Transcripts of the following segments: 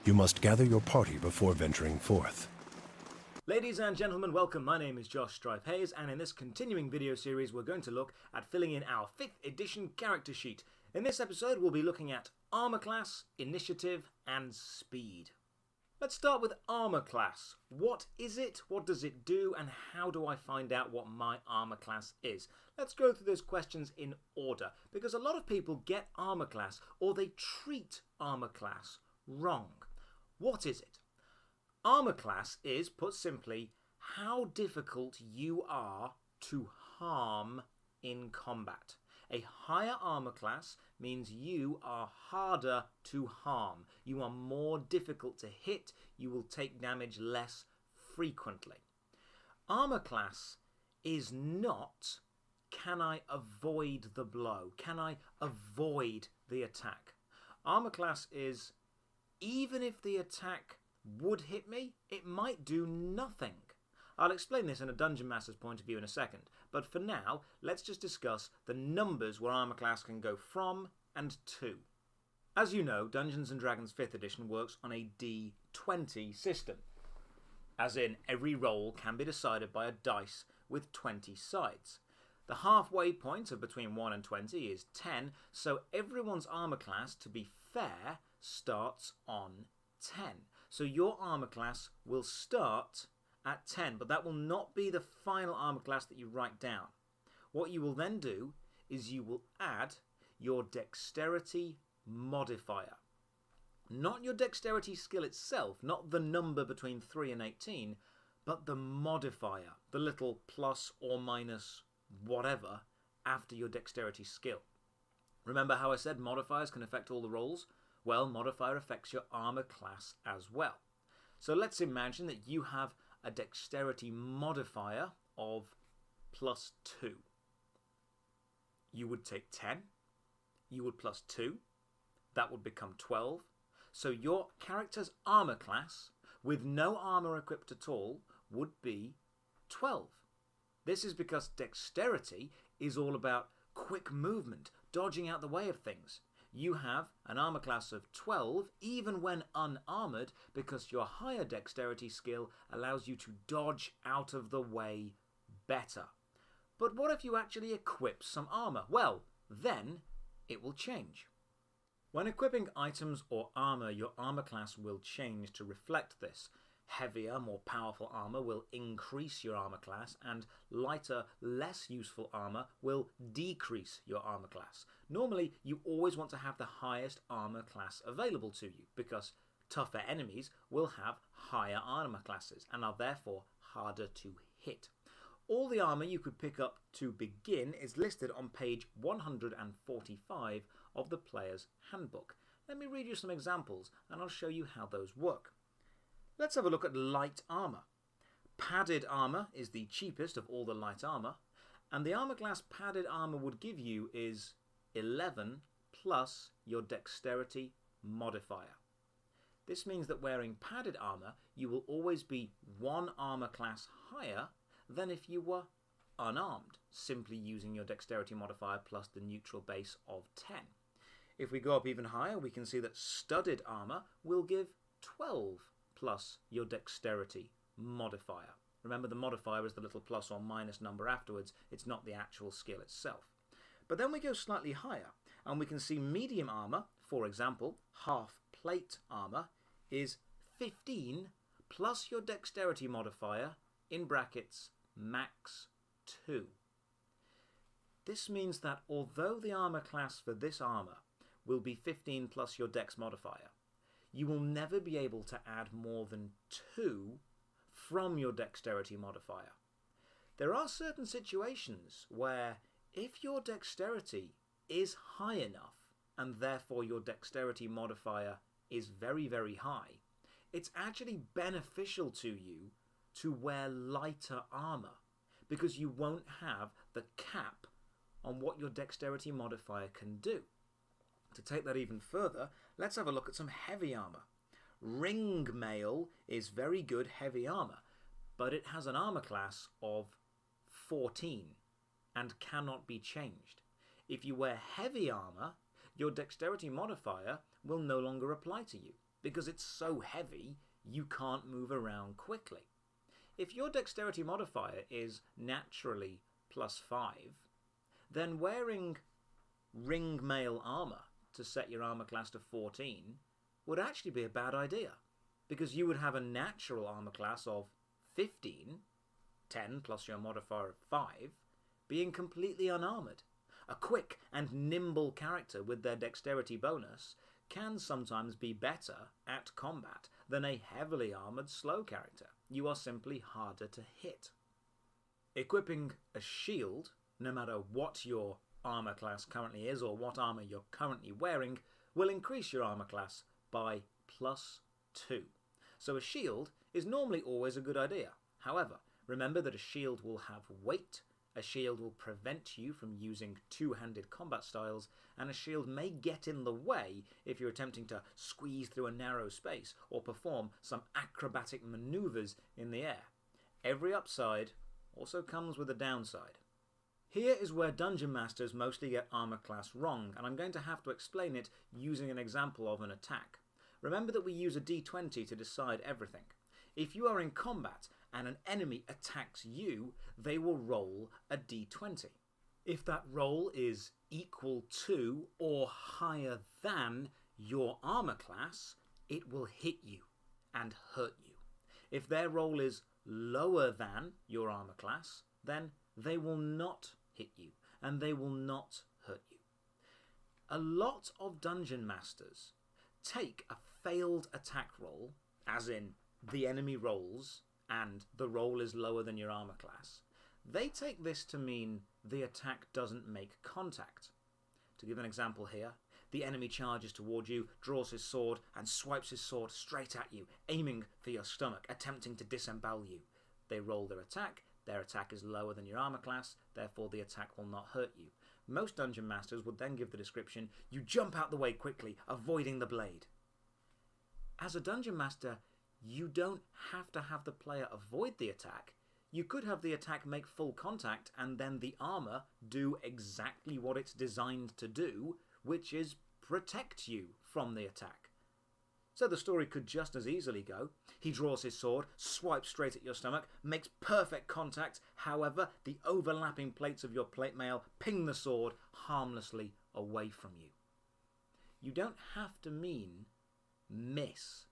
You must gather your party before venturing forth. Ladies and gentlemen, welcome. My name is Josh Strife Hayes, and in this continuing video series we're going to look at filling in our 5th edition character sheet. In this episode we'll be looking at armor class, initiative and speed. Let's start with armor class. What is it, what does it do, and how do I find out what my armor class is? Let's go through those questions in order, because a lot of people get armor class or they treat armor class wrong. What is it? Armor class is, put simply, how difficult you are to harm in combat. A higher armor class means you are harder to harm. You are more difficult to hit. You will take damage less frequently. Armor class is not, can I avoid the blow? Can I avoid the attack? Armor class is, even if the attack would hit me, it might do nothing. I'll explain this in a Dungeon Master's point of view in a second, but for now, let's just discuss the numbers where armor class can go from and to. As you know, Dungeons & Dragons 5th edition works on a D20 system, as in every roll can be decided by a dice with 20 sides. The halfway point of between 1 and 20 is 10, so everyone's armor class, to be fair, starts on 10. So your armor class will start at 10, but that will not be the final armor class that you write down. What you will then do is you will add your dexterity modifier. Not your dexterity skill itself, not the number between 3 and 18, but the modifier, the little plus or minus whatever after your dexterity skill. Remember how I said modifiers can affect all the rolls? Well, modifier affects your armor class as well. So let's imagine that you have a dexterity modifier of +2. You would take 10, you would +2, that would become 12. So your character's armor class, with no armor equipped at all, would be 12. This is because dexterity is all about quick movement, dodging out the way of things. You have an armor class of 12 even when unarmored, because your higher dexterity skill allows you to dodge out of the way better. But what if you actually equip some armor? Well, then it will change. When equipping items or armor, your armor class will change to reflect this. Heavier, more powerful armor will increase your armor class, and lighter, less useful armor will decrease your armor class. Normally, you always want to have the highest armor class available to you, because tougher enemies will have higher armor classes and are therefore harder to hit. All the armor you could pick up to begin is listed on page 145 of the player's handbook. Let me read you some examples and I'll show you how those work. Let's have a look at light armor. Padded armor is the cheapest of all the light armor, and the armor class padded armor would give you is 11 plus your dexterity modifier. This means that wearing padded armor, you will always be one armor class higher than if you were unarmed, simply using your dexterity modifier plus the neutral base of 10. If we go up even higher, we can see that studded armor will give 12 plus your dexterity modifier. Remember, the modifier is the little plus or minus number afterwards. It's not the actual skill itself. But then we go slightly higher, and we can see medium armor, for example, half plate armor, is 15 plus your dexterity modifier, in brackets, max 2. This means that although the armor class for this armor will be 15 plus your dex modifier, you will never be able to add more than 2 from your dexterity modifier. There are certain situations where if your dexterity is high enough, and therefore your dexterity modifier is very, very high, it's actually beneficial to you to wear lighter armor, because you won't have the cap on what your dexterity modifier can do. To take that even further, let's have a look at some heavy armor. Ring mail is very good heavy armor, but it has an armor class of 14 and cannot be changed. If you wear heavy armor, your dexterity modifier will no longer apply to you, because it's so heavy you can't move around quickly. If your dexterity modifier is naturally +5, then wearing ring mail armor to set your armor class to 14 would actually be a bad idea, because you would have a natural armor class of 15, 10 plus your modifier of 5, being completely unarmored. A quick and nimble character with their dexterity bonus can sometimes be better at combat than a heavily armoured slow character. You are simply harder to hit. Equipping a shield, no matter what your armour class currently is or what armour you're currently wearing, will increase your armour class by +2. So a shield is normally always a good idea. However, remember that a shield will have weight, a shield will prevent you from using two-handed combat styles, and a shield may get in the way if you're attempting to squeeze through a narrow space or perform some acrobatic maneuvers in the air. Every upside also comes with a downside. Here is where Dungeon Masters mostly get armor class wrong, and I'm going to have to explain it using an example of an attack. Remember that we use a d20 to decide everything. If you are in combat and an enemy attacks you, they will roll a d20. If that roll is equal to or higher than your armor class, it will hit you and hurt you. If their roll is lower than your armor class, then they will not hit you and they will not hurt you. A lot of Dungeon Masters take a failed attack roll, as in the enemy rolls and the roll is lower than your armor class. They take this to mean the attack doesn't make contact. To give an example here, the enemy charges toward you, draws his sword and swipes his sword straight at you, aiming for your stomach, attempting to disembowel you. They roll their attack is lower than your armor class, therefore the attack will not hurt you. Most Dungeon Masters would then give the description, you jump out the way quickly, avoiding the blade. As a Dungeon Master, you don't have to have the player avoid the attack. You could have the attack make full contact and then the armor do exactly what it's designed to do, which is protect you from the attack. So the story could just as easily go, he draws his sword, swipes straight at your stomach, makes perfect contact, however the overlapping plates of your plate mail ping the sword harmlessly away from you. You don't have to mean miss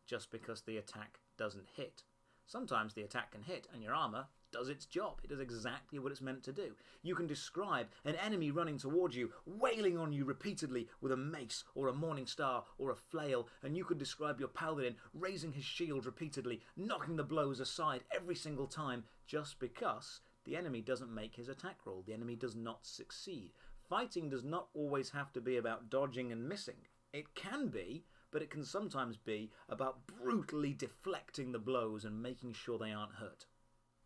just because the attack doesn't hit. Sometimes the attack can hit and your armor does its job. It does exactly what it's meant to do. You can describe an enemy running towards you, wailing on you repeatedly with a mace or a morning star or a flail, and you could describe your paladin raising his shield repeatedly, knocking the blows aside every single time just because the enemy doesn't make his attack roll. The enemy does not succeed. Fighting does not always have to be about dodging and missing. It can be, but it can sometimes be about brutally deflecting the blows and making sure they aren't hurt.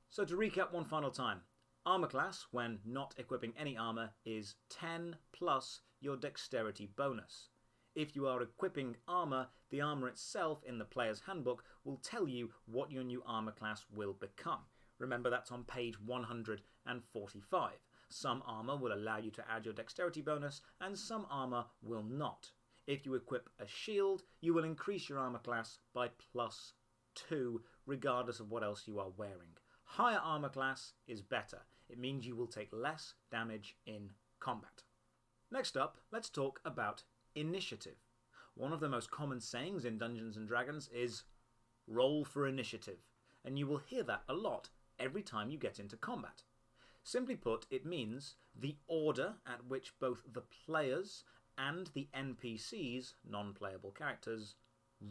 So to recap one final time, armor class, when not equipping any armor, is 10 plus your dexterity bonus. If you are equipping armor, the armor itself in the player's handbook will tell you what your new armor class will become. Remember, that's on page 145. Some armor will allow you to add your dexterity bonus, and some armor will not. If you equip a shield, you will increase your armor class by +2, regardless of what else you are wearing. Higher armor class is better. It means you will take less damage in combat. Next up, let's talk about initiative. One of the most common sayings in Dungeons & Dragons is roll for initiative, and you will hear that a lot every time you get into combat. Simply put, it means the order at which both the players and the NPCs, non-playable characters,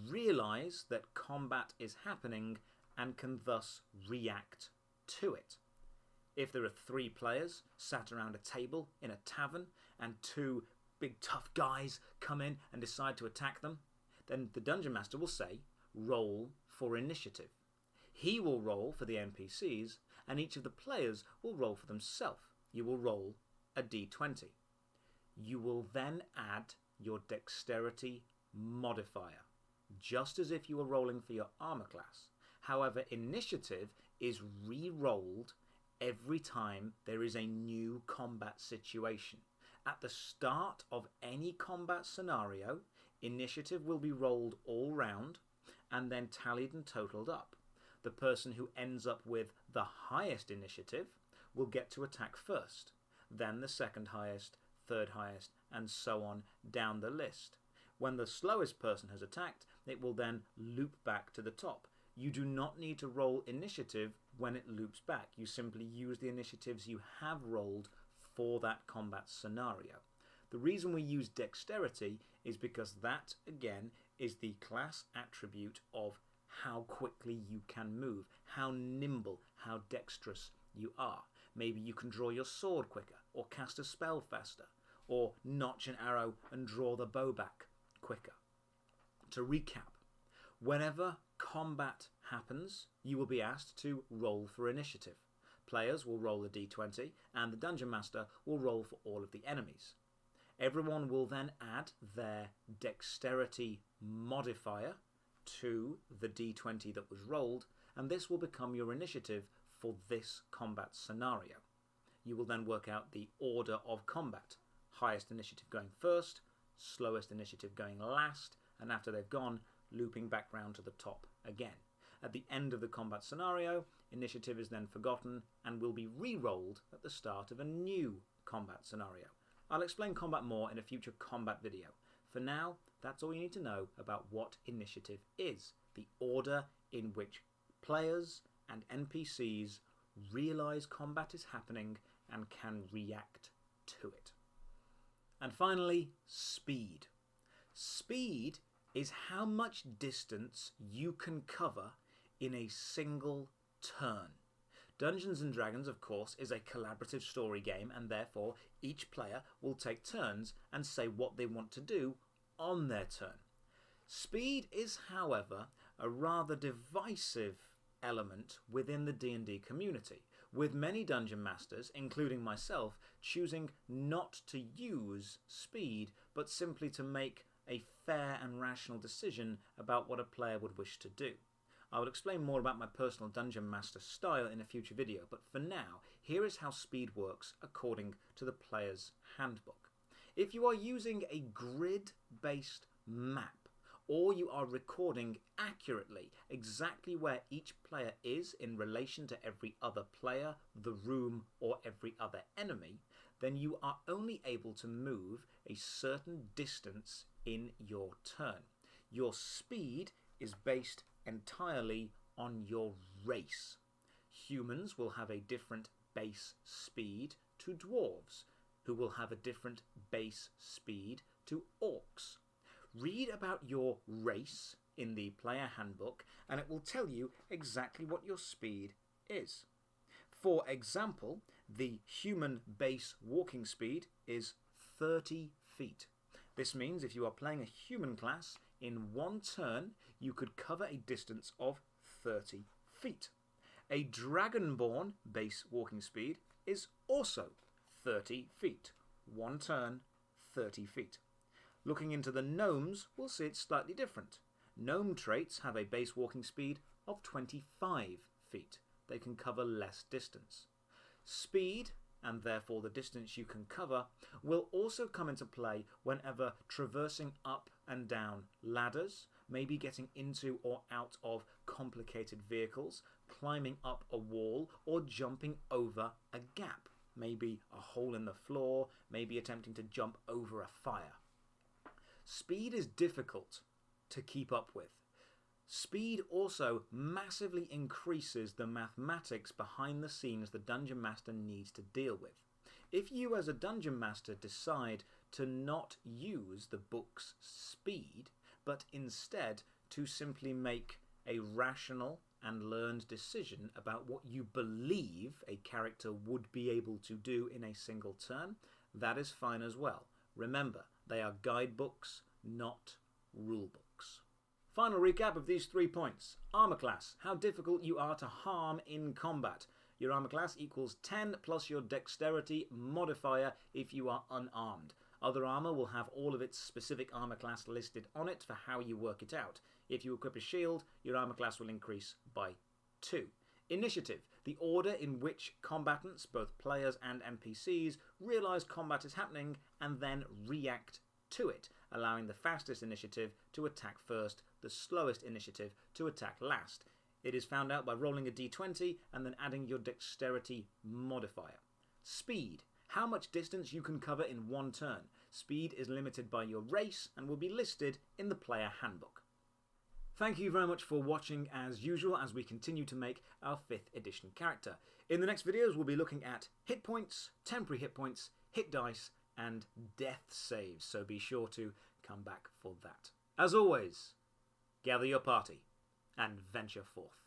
realise that combat is happening and can thus react to it. If there are 3 players sat around a table in a tavern and 2 big tough guys come in and decide to attack them, then the Dungeon Master will say, roll for initiative. He will roll for the NPCs and each of the players will roll for themselves. You will roll a d20. You will then add your dexterity modifier, just as if you were rolling for your armor class. However, initiative is re-rolled every time there is a new combat situation. At the start of any combat scenario, Initiative will be rolled all round and then tallied and totalled up. The person who ends up with the highest initiative will get to attack first, then the second highest, third highest, and so on down the list. When the slowest person has attacked, it will then loop back to the top. You do not need to roll initiative when it loops back. You simply use the initiatives you have rolled for that combat scenario. The reason we use dexterity is because that, again, is the class attribute of how quickly you can move, how nimble, how dexterous you are. Maybe you can draw your sword quicker, or cast a spell faster, or notch an arrow and draw the bow back quicker. To recap, whenever combat happens, you will be asked to roll for initiative. Players will roll a d20, and the Dungeon Master will roll for all of the enemies. Everyone will then add their dexterity modifier to the d20 that was rolled, and this will become your initiative for this combat scenario. You will then work out the order of combat. Highest initiative going first, slowest initiative going last, and after they've gone, looping back round to the top again. At the end of the combat scenario, initiative is then forgotten and will be re-rolled at the start of a new combat scenario. I'll explain combat more in a future combat video. For now, that's all you need to know about what initiative is, the order in which players and NPCs realise combat is happening and can react to it. And finally, speed. Speed is how much distance you can cover in a single turn. Dungeons & Dragons, of course, is a collaborative story game, and therefore each player will take turns and say what they want to do on their turn. Speed is, however, a rather divisive element within the D&D community, with many dungeon masters, including myself, choosing not to use speed, but simply to make a fair and rational decision about what a player would wish to do. I will explain more about my personal dungeon master style in a future video, but for now, here is how speed works according to the player's handbook. If you are using a grid-based map, or you are recording accurately exactly where each player is in relation to every other player, the room, or every other enemy, then you are only able to move a certain distance in your turn. Your speed is based entirely on your race. Humans will have a different base speed to dwarves, who will have a different base speed to orcs. Read about your race in the player handbook and it will tell you exactly what your speed is. For example, the human base walking speed is 30 feet. This means if you are playing a human class, in one turn you could cover a distance of 30 feet. A dragonborn base walking speed is also 30 feet. One turn, 30 feet. Looking into the gnomes, we'll see it's slightly different. Gnome traits have a base walking speed of 25 feet. They can cover less distance. Speed, and therefore the distance you can cover, will also come into play whenever traversing up and down ladders, maybe getting into or out of complicated vehicles, climbing up a wall, or jumping over a gap. Maybe a hole in the floor, maybe attempting to jump over a fire. Speed is difficult to keep up with. Speed also massively increases the mathematics behind the scenes the Dungeon Master needs to deal with. If you as a Dungeon Master decide to not use the book's speed, but instead to simply make a rational and learned decision about what you believe a character would be able to do in a single turn, that is fine as well. Remember, they are guidebooks, not rulebooks. Final recap of these 3 points. Armor class, how difficult you are to harm in combat. Your armor class equals 10 plus your dexterity modifier if you are unarmed. Other armor will have all of its specific armor class listed on it for how you work it out. If you equip a shield, your armor class will increase by 2. Initiative, the order in which combatants, both players and NPCs, realise combat is happening and then react to it. allowing the fastest initiative to attack first, the slowest initiative to attack last. It is found out by rolling a d20 and then adding your dexterity modifier. Speed. How much distance you can cover in one turn. Speed is limited by your race and will be listed in the player handbook. Thank you very much for watching as usual as we continue to make our 5th edition character. In the next videos we'll be looking at hit points, temporary hit points, hit dice and death saves, so be sure to come back for that. As always, gather your party and venture forth.